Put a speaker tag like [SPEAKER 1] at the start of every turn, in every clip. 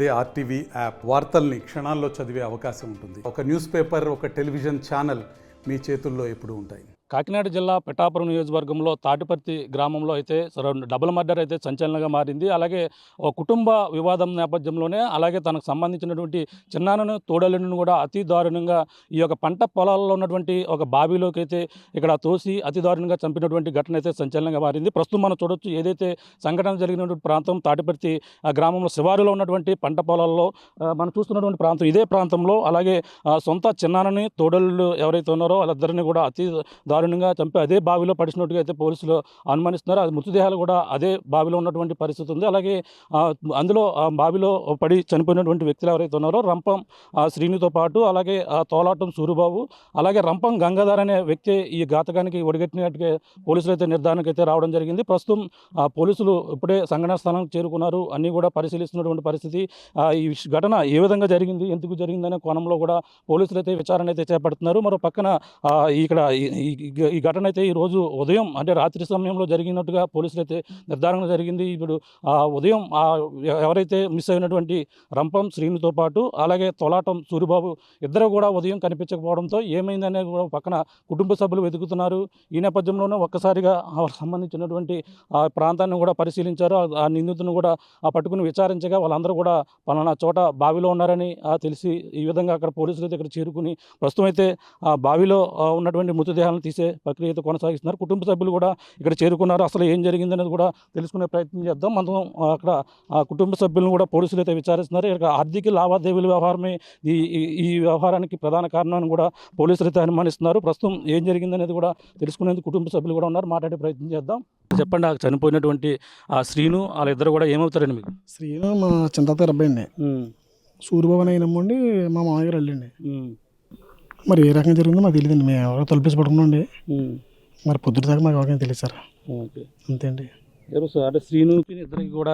[SPEAKER 1] అదే RTV app వార్తల్ని క్షణాల్లో చదివే అవకాశం ఉంటుంది. ఒక న్యూస్ పేపర్, ఒక టెలివిజన్ ఛానల్ మీ చేతుల్లో ఎప్పుడూ ఉంటాయి.
[SPEAKER 2] కాకినాడ జిల్లా పిఠాపురం నియోజకవర్గంలో తాటిపర్తి గ్రామంలో అయితే డబుల్ మర్డర్ అయితే సంచలనంగా మారింది. అలాగే ఒక కుటుంబ వివాదం నేపథ్యంలోనే అలాగే తనకు సంబంధించినటువంటి చిన్నాన్నను తోడలును కూడా అతి దారుణంగా ఈ యొక్క పంట పొలాల్లో ఉన్నటువంటి ఒక బావిలోకి అయితే ఇక్కడ తోసి అతి దారుణంగా చంపినటువంటి ఘటన అయితే సంచలనంగా మారింది. ప్రస్తుతం మనం చూడొచ్చు, ఏదైతే సంఘటన జరిగినటువంటి ప్రాంతం తాటిపర్తి గ్రామంలో శివారులో ఉన్నటువంటి పంట పొలాల్లో మనం చూస్తున్నటువంటి ప్రాంతం ఇదే ప్రాంతంలో. అలాగే సొంత చిన్నాన్నని తోడళ్ళు ఎవరైతే ఉన్నారో వాళ్ళిద్దరిని కూడా అతి దారుణంగా చంపి అదే బావిలో పడిచినట్టుగా అయితే పోలీసులు అనుమానిస్తున్నారు. అది మృతదేహాలు కూడా అదే బావిలో ఉన్నటువంటి పరిస్థితి ఉంది. అలాగే అందులో బావిలో పడి చనిపోయినటువంటి వ్యక్తులు ఎవరైతే ఉన్నారో రంపం శ్రీనితో పాటు అలాగే తోలాటం సూరిబాబు అలాగే రంపం గంగాధర్ అనే వ్యక్తి ఈ ఘాతకానికి ఒడిగట్టినట్టుగా పోలీసులు అయితే నిర్ధారణకు అయితే రావడం జరిగింది. ప్రస్తుతం పోలీసులు ఇప్పుడే సంఘటన స్థలానికి చేరుకున్నారు, అన్నీ కూడా పరిశీలిస్తున్నటువంటి పరిస్థితి. ఈ ఘటన ఏ విధంగా జరిగింది, ఎందుకు జరిగిందనే కోణంలో కూడా పోలీసులు అయితే విచారణ అయితే చేపడుతున్నారు. మరో పక్కన ఇక్కడ ఈ ఘటన అయితే ఈరోజు ఉదయం అంటే రాత్రి సమయంలో జరిగినట్టుగా పోలీసులు అయితే నిర్ధారణ జరిగింది. ఇప్పుడు ఉదయం ఎవరైతే మిస్ అయినటువంటి రంపం శ్రీనుతో పాటు అలాగే తొలాటం సూరిబాబు ఇద్దరు కూడా ఉదయం కనిపించకపోవడంతో ఏమైందనేది కూడా పక్కన కుటుంబ సభ్యులు వెతుకుతున్నారు. ఈ నేపథ్యంలోనే ఒక్కసారిగా సంబంధించినటువంటి ఆ ప్రాంతాన్ని కూడా పరిశీలించారు. ఆ నిందితులను కూడా పట్టుకుని విచారించగా వాళ్ళందరూ కూడా పలానా చోట బావిలో ఉన్నారని తెలిసి ఈ విధంగా అక్కడ పోలీసులు అయితే ఇక్కడ చేరుకుని ప్రస్తుతం అయితే ఆ బావిలో ఉన్నటువంటి మృతదేహాలను తీసే ప్రక్రియ అయితే కొనసాగిస్తున్నారు. కుటుంబ సభ్యులు కూడా ఇక్కడ చేరుకున్నారు. అసలు ఏం జరిగిందనేది కూడా తెలుసుకునే ప్రయత్నం చేద్దాం. మనం అక్కడ ఆ కుటుంబ సభ్యులను కూడా పోలీసులు అయితే విచారిస్తున్నారు. ఇక్కడ ఆర్థిక లావాదేవీల వ్యవహారమే ఈ వ్యవహారానికి ప్రధాన కారణాన్ని కూడా పోలీసులు అయితే అనుమానిస్తున్నారు. ప్రస్తుతం ఏం జరిగిందనేది కూడా తెలుసుకునేందుకు కుటుంబ సభ్యులు కూడా ఉన్నారు, మాట్లాడే ప్రయత్నం చేద్దాం. చెప్పండి, ఆ చనిపోయినటువంటి ఆ శ్రీను వాళ్ళిద్దరు కూడా ఏమవుతారండి మీకు?
[SPEAKER 3] శ్రీను మా చింతాత అబ్బాయి అండి. సూర్యబాబు అని అయినమ్మండి మా మామయ్య గారు వెళ్ళండి. మరి ఏ రకంగా జరిగిందో మాకు తెలియదండి. మేము ఎవరో తలుపేసి పడుకున్నాండి. మరి పొద్దుట దాకా మాకు ఎవరికైనా తెలియదు సార్. అంతే అండి.
[SPEAKER 2] అంటే శ్రీనుకి ఇద్దరికి కూడా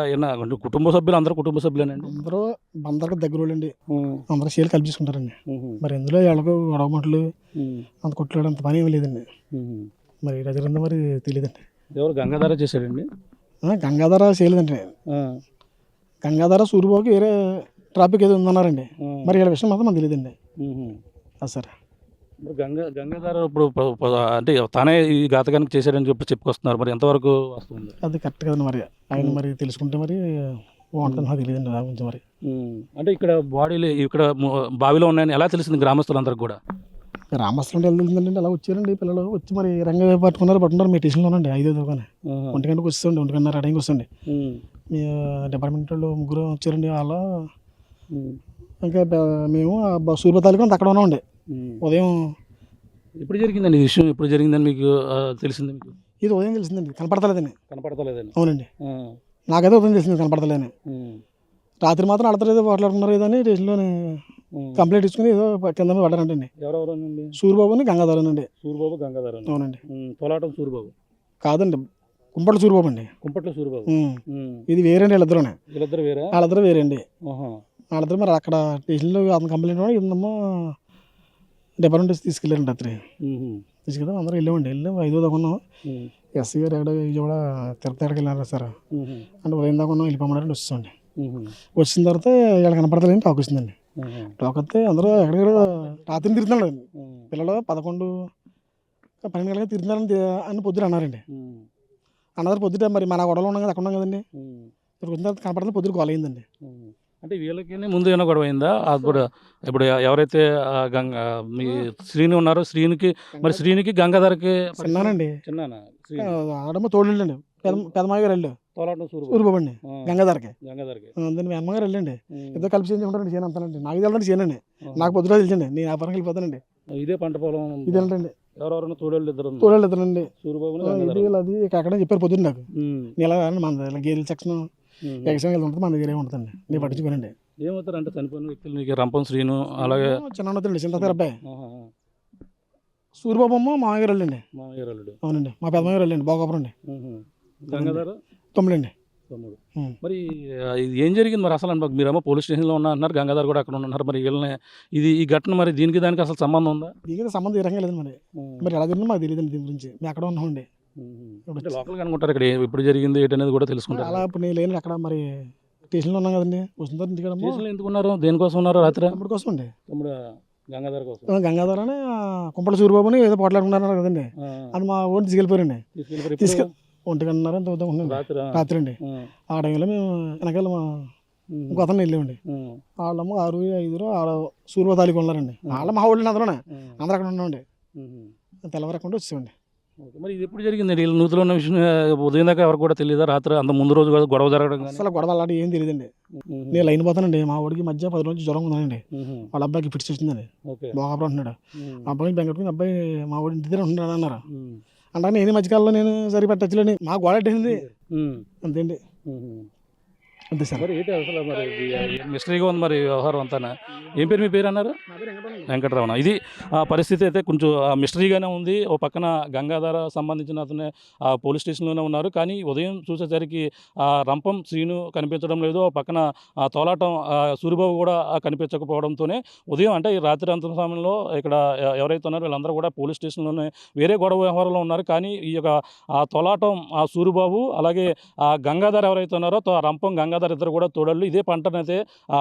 [SPEAKER 2] కుటుంబ సభ్యులు అందరూ కుటుంబ సభ్యులేనండి?
[SPEAKER 3] అందరికి దగ్గర వాళ్ళండి. అందరూ షేర్లు కలిపి చేసుకుంటారండి. మరి ఎందులో ఎలాగో గొడవ మాటలు అంత కొట్లాడు అంత పని ఏమి లేదండి. మరి ఇలా జరిగిందో మరి తెలియదండి.
[SPEAKER 2] ఎవరు గంగాధర చేశాడండి?
[SPEAKER 3] గంగాధర చేయలేదండి. గంగాధర సూర్యబాబుకి వేరే ట్రాఫిక్ ఏదో ఉందన్నారండి. మరి ఇలా విషయం మాత్రం మాకు తెలియదండి. సార్
[SPEAKER 2] గంగాధర ఇప్పుడు అంటే తనే ఈ ఘాతకానికి చేశాడని చెప్పి చెప్పుకొస్తున్నారు. మరి ఎంతవరకు వస్తుంది
[SPEAKER 3] అది కరెక్ట్ కదండి. మరి ఆయన మరి తెలుసుకుంటే మరి బాగుంటుంది. నాకు తెలియదండి దాని గురించి. మరి
[SPEAKER 2] అంటే ఇక్కడ బాడీలు ఇక్కడ బావిలో ఉన్నాయని ఎలా తెలిసింది గ్రామస్తులందరికి కూడా?
[SPEAKER 3] గ్రామస్తులు వెళ్తుందండి. అలా వచ్చారండి పిల్లలు. వచ్చి మరి రంగ పట్టుకున్నారు మీ స్టేషన్లోనండి. 5 కానీ 1 గంటకు వస్తుంది, 1 గంటన్నర టైంకి వస్తుంది. మీ డిపార్ట్మెంట్ వాళ్ళు 3 వచ్చారండి. అలా ఇంకా మేము సూర్యతాలికి అంత అక్కడ ఉన్నామండి. ఉదయం
[SPEAKER 2] ఎప్పుడు జరిగిందండి ఈ విషయం? ఎప్పుడు జరిగిందని మీకు తెలిసింది? మీకు
[SPEAKER 3] ఇది ఉదయం తెలిసిందండి. కనపడతలేదండి. అవునండి. నాకైతే ఉదయం తెలిసింది కనపడతలేదని. రాత్రి మాత్రం అడతలేదు, మాట్లాడుకున్నారు ఏదో అని స్టేషన్లోని కంప్లైంట్ ఇచ్చుకుని ఏదో కింద మీద పడ్డారంటండి.
[SPEAKER 2] ఎవరెవరండి?
[SPEAKER 3] సూర్యబాబుని గంగాధరన్ అండి.
[SPEAKER 2] సూర్యబాబు గంగాధర? అవునండి. తోలాటం సూర్యబాబు
[SPEAKER 3] కాదండి, కుంపట్ల సూర్యబాబు అండి.
[SPEAKER 2] కుంపట్ల సూర్యబాబు
[SPEAKER 3] ఇది వేరండి. వీళ్ళిద్దరు
[SPEAKER 2] వేరే?
[SPEAKER 3] వాళ్ళిద్దరు వేరండి. వాళ్ళిద్దరు మరి అక్కడ స్టేషన్లో అతను కంప్లైంట్ కూడా ఇందమ్మా డిపార్ట్మెంట్ తీసుకెళ్ళారండి. రాత్రి తీసుకెళ్తాం అందరూ వెళ్ళామండి. 5 దాకా ఉన్నాం. ఎస్సీ గారు ఎక్కడ కూడా తిరుపతికి వెళ్ళారు సార్. అంటే ఉదయం దాకా ఉన్నాం, వెళ్ళిపోమన్నారండి. వచ్చేసండి. వచ్చిన తర్వాత ఇక్కడ కనపడతలేని టాక్ వచ్చిందండి. టాక్ వస్తే అందరూ ఎక్కడెక్కడ రాత్రిని తిరుగుతున్నాడు. పిల్లలు 11, 12 గంటలుగా తిరుగుతున్నారని అని పొద్దున అన్నారండి. అన్నదారు పొద్దుట మరి మన గొడవలు ఉన్నాం కదా, అక్కడ ఉన్నాం కదండి. వచ్చిన తర్వాత కనపడుతుంది, పొద్దున గొడవ అయిందండి.
[SPEAKER 2] అంటే వీళ్ళకి ముందు ఏమైనా గొడవ అయిందా? ఇప్పుడు ఎవరైతే మీ శ్రీని ఉన్నారో శ్రీనికి మరి శ్రీనికి గంగాధరకి
[SPEAKER 3] చిన్నానండి. ఆడమ్మ తోడండి. పెదమాయ గారు వెళ్ళి సూర్యబాబు అండి గంగాధరకి. దాన్ని మీ అమ్మగారు వెళ్ళండి. ఇద్దరు కలిపి చేయించుకుంటారండి. చేయను అంతానండి. నాకు తెలియదండి చేయనండి. నాకు పొద్దున తెలిసండి. నేను ఆ పనికి వెళ్ళిపోతానండి.
[SPEAKER 2] ఇదే పంట పొలం
[SPEAKER 3] ఇదేంటండి.
[SPEAKER 2] ఎవరెవరైనా తోడేళ్ళు
[SPEAKER 3] ఇద్దరండి.
[SPEAKER 2] సూర్యబాబు
[SPEAKER 3] అది అక్కడ చెప్పారు పొద్దున్న నాకు. నేను ఇలా మన గేదెల సెక్షన్ ఎక్సమ్ ఉంటుంది, మన దగ్గర ఉంటుందండి. నేను పట్టించుకోనండి.
[SPEAKER 2] ఏమవుతారు అంటే చనిపోయిన వ్యక్తులు మీకు రంపం శ్రీను అలాగే
[SPEAKER 3] చిన్న చింత అబ్బాయి సూర్యబాబు అమ్మ మామయ్య వెళ్ళండి. అవునండి. మా పెద్దమాయ వెళ్ళండి. బాగోపురం అండి.
[SPEAKER 2] గంగాధర
[SPEAKER 3] తమ్ముడండి.
[SPEAKER 2] మరి ఇది ఏం జరిగింది మరి అసలు? మీరేమో పోలీస్ స్టేషన్లో ఉన్నా అన్నారు, గంగాధర్ కూడా అక్కడ ఉన్నారు. మరి వీళ్ళని ఈ ఘటన మరి దీనికి దానికి అసలు సంబంధం ఉందా?
[SPEAKER 3] దీనికి సంబంధం ఈ రకంగా లేదు. మరి ఎలా జరిగిందో మాకు తెలియదండి. దీని గురించి మేము అక్కడ ఉన్నామండి.
[SPEAKER 2] లోకల్గా అనుకుంటారు ఇక్కడ ఎప్పుడు జరిగింది ఏంటనేది కూడా తెలుసుకుంటారు.
[SPEAKER 3] అలా ఇప్పుడు నేను లేని అక్కడ మరి స్టేషన్లో ఉన్నాం కదండి, వచ్చిన తర్వాత ఇంటికాడమ్మా
[SPEAKER 2] స్టేషన్లో ఎందుకు ఉన్నారు, దేనికోసం ఉన్నారు రాత్రి?
[SPEAKER 3] తమ్ముడు కోసం అండి.
[SPEAKER 2] తమ్ముడు గంగాధర్ కోసం.
[SPEAKER 3] గంగాధర్ అని కుంపల సూరిబాబుని ఏదో పోట్లాడుకున్నారు కదండి, అది మా ఊరిని తీసుకెళ్ళిపోయారండి. తీసుకెళ్ళి 1:30 అంత అవుతాం రాత్రి అండి. ఆ టైంలో మేము వెనకాల మా ఇంకో అతను వెళ్ళామండి. వాళ్ళమ్మ 6, 5 ఆడ సూర్యబాబు తాలూకు ఉన్నారండి. వాళ్ళ మా ఊళ్ళో అందరూ అక్కడ ఉన్నామండి. తెల్లవారకుండా వచ్చేసామండి.
[SPEAKER 2] మరి ఇది ఎప్పుడు జరిగింది? వీళ్ళు నూతులో ఉన్న విషయం ఉదయం దాకా ఎవరికి కూడా తెలియదా? రాత్రి అంత ముందు రోజు కూడా గొడవ జరగడం కానీ?
[SPEAKER 3] అసలు గొడవ అలాంటి ఏం తెలియదండి. నేను లైన్ పోతానండి, మా వాడికి మధ్య 10 రోజులు జ్వరం ఉందండి. వాళ్ళ అబ్బాయికి ఫిట్స్ వచ్చిందండి, బోగాపురం అంటున్నాడు. అబ్బాయి బెంగట్టుకుని అబ్బాయి మా వాడి ఇంటి దగ్గర ఉంటున్నాడు అన్నారు. అంటే నేను ఈ మధ్యకాలంలో నేను సరిపెట్టచ్చులేని మా గోడ అట్టేసింది అంతేండి. అంతే సార్.
[SPEAKER 2] మరి ఏంటి అసలు మరి మిస్టరీగా ఉంది మరి వ్యవహారం అంతా. ఏం పేరు మీ పేరు అన్నారు? వెంకటరమణ. ఇది ఆ పరిస్థితి అయితే కొంచెం మిస్టరీగానే ఉంది. ఓ పక్కన గంగాధర సంబంధించిన అతనే పోలీస్ స్టేషన్లోనే ఉన్నారు. కానీ ఉదయం చూసేసరికి రంపం శ్రీను కనిపించడం లేదు. ఓ పక్కన తోలాటం సూరిబాబు కూడా కనిపించకపోవడంతోనే ఉదయం అంటే ఈ రాత్రి అంత సమయంలో ఇక్కడ ఎవరైతే ఉన్నారో వీళ్ళందరూ కూడా పోలీస్ స్టేషన్లోనే వేరే గొడవ వ్యవహారంలో ఉన్నారు. కానీ ఈ యొక్క తోలాటం సూరిబాబు అలాగే గంగాధర ఎవరైతే ఉన్నారో రంపం గంగాధర ఇద్దరు కూడా తోడళ్ళు. ఇదే పంటనైతే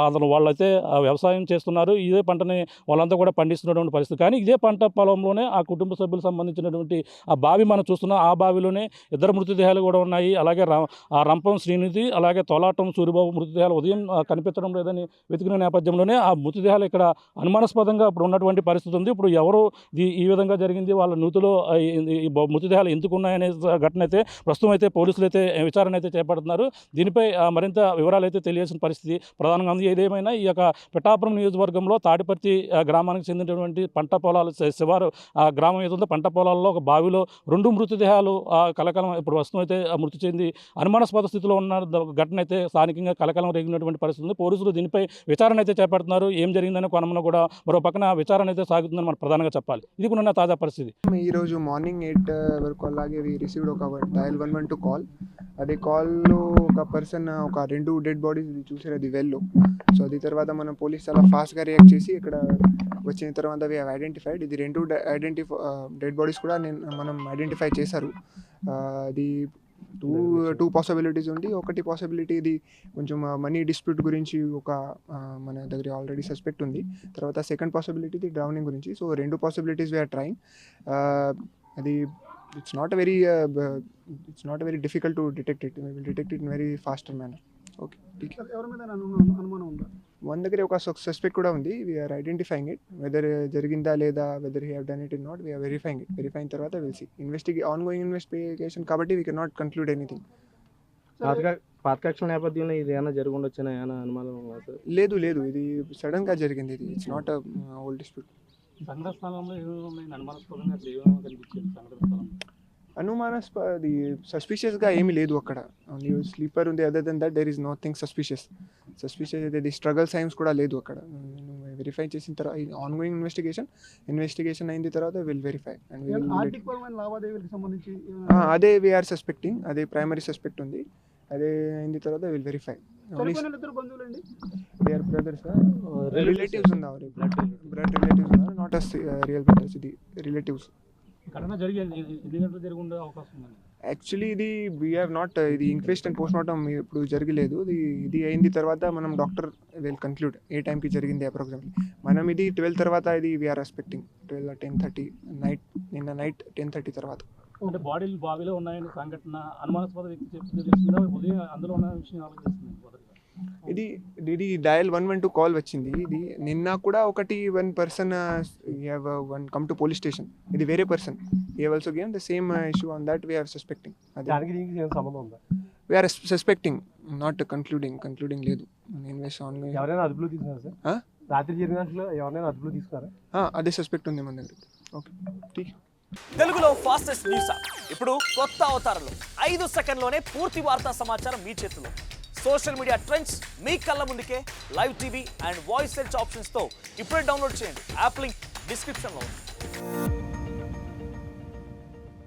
[SPEAKER 2] అతను వాళ్ళైతే వ్యవసాయం చేస్తున్నారు. ఇదే పంటని వాళ్ళంతా కూడా పండిస్తున్నటువంటి పరిస్థితి. కానీ ఇదే పంట పొలంలోనే ఆ కుటుంబ సభ్యులకు సంబంధించినటువంటి ఆ బావి మనం చూస్తున్నాం. ఆ బావిలోనే ఇద్దరు మృతదేహాలు కూడా ఉన్నాయి. అలాగే రంపం శ్రీనిధి అలాగే తోలాటం సూరిబాబు మృతదేహాలు ఉదయం కనిపించడం లేదని వెతికిన నేపథ్యంలోనే ఆ మృతదేహాలు ఇక్కడ అనుమానాస్పదంగా ఇప్పుడు ఉన్నటువంటి పరిస్థితి ఉంది. ఇప్పుడు ఎవరు ఈ విధంగా జరిగింది, వాళ్ళ నూతిలో ఈ మృతదేహాలు ఎందుకు ఉన్నాయనే ఘటన అయితే ప్రస్తుతం అయితే పోలీసులు అయితే విచారణ అయితే చేపడుతున్నారు. దీనిపై మరింత వివరాలు అయితే తెలియాల్సిన పరిస్థితి ప్రధానంగా ఉంది. ఏదేమైనా ఈ యొక్క పిఠాపురం నియోజకవర్గంలో తాటిపర్తి గ్రామానికి చెందినటువంటి పంట పొలాలు శివారు గ్రామం ఏదో పంట పొలాల్లో ఒక బావిలో 2 మృతదేహాలు కలకలం ఇప్పుడు వస్తూ అయితే మృతి చెంది అనుమానాస్పద స్థితిలో ఉన్న ఘటన అయితే స్థానికంగా కలకలం రేగినటువంటి పరిస్థితి ఉంది. పోలీసులు దీనిపై విచారణ అయితే చేపడుతున్నారు. ఏం జరిగిందని కొనమన కూడా మరో పక్కన విచారణ అయితే సాగుతుందని మనం ప్రధానంగా చెప్పాలి. ఇది కూడా ఉన్న తాజా పరిస్థితి.
[SPEAKER 4] ఈరోజు మార్నింగ్ 8 వరకు అలాగే రిసీవ్డ్ ఒక డయల్ 112 కాల్. అదే కాల్లో ఒక పర్సన్ ఒక 2 డెడ్ బాడీస్ చూసారు అది వెల్లో. సో అది తర్వాత మనం పోలీస్ చాలా ఫాస్ట్గా రియాక్ట్ చేసి ఇక్కడ వచ్చిన తర్వాత వీ హ్యావ్ ఐడెంటిఫైడ్ ఇది 2 డెడ్ బాడీస్ కూడా మనం ఐడెంటిఫై చేశారు. అది టూ పాసిబిలిటీస్ ఉంది. ఒకటి పాసిబిలిటీ ఇది కొంచెం మనీ డిస్ప్యూట్ గురించి ఒక మన దగ్గర ఆల్రెడీ సస్పెక్ట్ ఉంది. తర్వాత సెకండ్ పాసిబిలిటీ ఇది డ్రౌనింగ్ గురించి. So 2 possibilities we are trying. అది it's not a very difficult to detect it. We will detect it in very faster manner. Okay.
[SPEAKER 3] ఎవరి మీద అనుమానం ఉందా?
[SPEAKER 4] మన దగ్గర ఒక సస్పెక్ట్ కూడా ఉంది. వీఆర్ ఐడెంటిఫైయింగ్ ఇట్ వెదర్ జరిగిందా లేదా, whether he have done it in not. We're verifying it. Verifying తర్వాత విల్ సీ. ఆన్గోయింగ్ ఇన్వెస్టిగేషన్ కాబట్టి we can not conclude anything.
[SPEAKER 5] పాతకక్షల నేపథ్యంలో ఇది ఏమైనా జరిగి ఉండొచ్చు ఏమైనా అనుమానం?
[SPEAKER 4] లేదు ఇది సడన్గా జరిగింది. ఇది ఇట్స్ నాట్ ఓల్డ్ డిస్ప్యూట్. అనుమానాస్పది సస్పిషియస్గా ఏమీ లేదు అక్కడ. ఓన్లీ స్లీపర్ ఉంది. Other than that there is nothing suspicious అయితే స్ట్రగల్ సైన్స్ కూడా లేదు అక్కడ. వెరిఫై చేసిన తర్వాత ఆన్గోయింగ్ ఇన్వెస్టిగేషన్ అయిన తర్వాత విల్ వెరిఫై అండ్ అదే వీఆర్ సస్పెక్టింగ్. అదే ప్రైమరీ సస్పెక్ట్ ఉంది. అదే అయిన తర్వాత will verify. They are brothers, relatives ఉన్నారు. బ్లడ్ రిలేటివ్స్ ఉన్నారు, నాట్ అస్ రియల్ బ్రదర్స్. ఇది రిలేటివ్స్. యాక్చువల్లీ ఇది వీ హ్యావ్ నాట్ ఇది ఇంక్వెస్ట్ అండ్ పోస్ట్ మార్టం ఇప్పుడు జరగలేదు. ఇది అయిన తర్వాత మనం డాక్టర్ విల్ కన్క్లూడ్ ఏ టైంకి జరిగింది అప్రాక్సిమేట్లీ. మనం ఇది 12 తర్వాత ఇది వీఆర్ ఎక్స్పెక్టింగ్ 12 10:30 నైట్. నిన్న నైట్ 10:30 తర్వాత.
[SPEAKER 2] అంటే బాడీలు బావిలో ఉన్నాయని సంఘటన అనుమానాస్పద వ్యక్తి చెప్తే ఉదయం అందులో ఉన్న విషయం ఆలోచిస్తుంది.
[SPEAKER 4] ఇది డయల్ 112 కాల్ వచ్చింది. ఇది నిన్న కూడా one person one come to police station. ఇది వేరే person. He also given the same issue on that. We are suspecting. We are suspecting, not concluding లేదు.
[SPEAKER 5] ఎవరైనా అదుపులో తీసుకున్నారు సార్? రాత్రి జరిగినట్లు ఎవరైనా అదుపులో తీసుకున్నారా?
[SPEAKER 4] అదే సస్పెక్ట్ ఉంది మన దగ్గర. ఓకే.
[SPEAKER 6] తెలుగులో ఫాస్టెస్ట్ న్యూస్ యాప్ ఇప్పుడు కొత్త అవతారంలో 5 సెకండ్లోనే పూర్తి వార్తా సమాచారం మీ చేతిలో. సోషల్ మీడియా ట్రెండ్స్ మీ కళ్ళ ముందుకే live TV and voice search ఆప్షన్స్తో ఇప్పుడే డౌన్లోడ్ చేయండి. యాప్ లింక్ డిస్క్రిప్షన్లో ఉంది.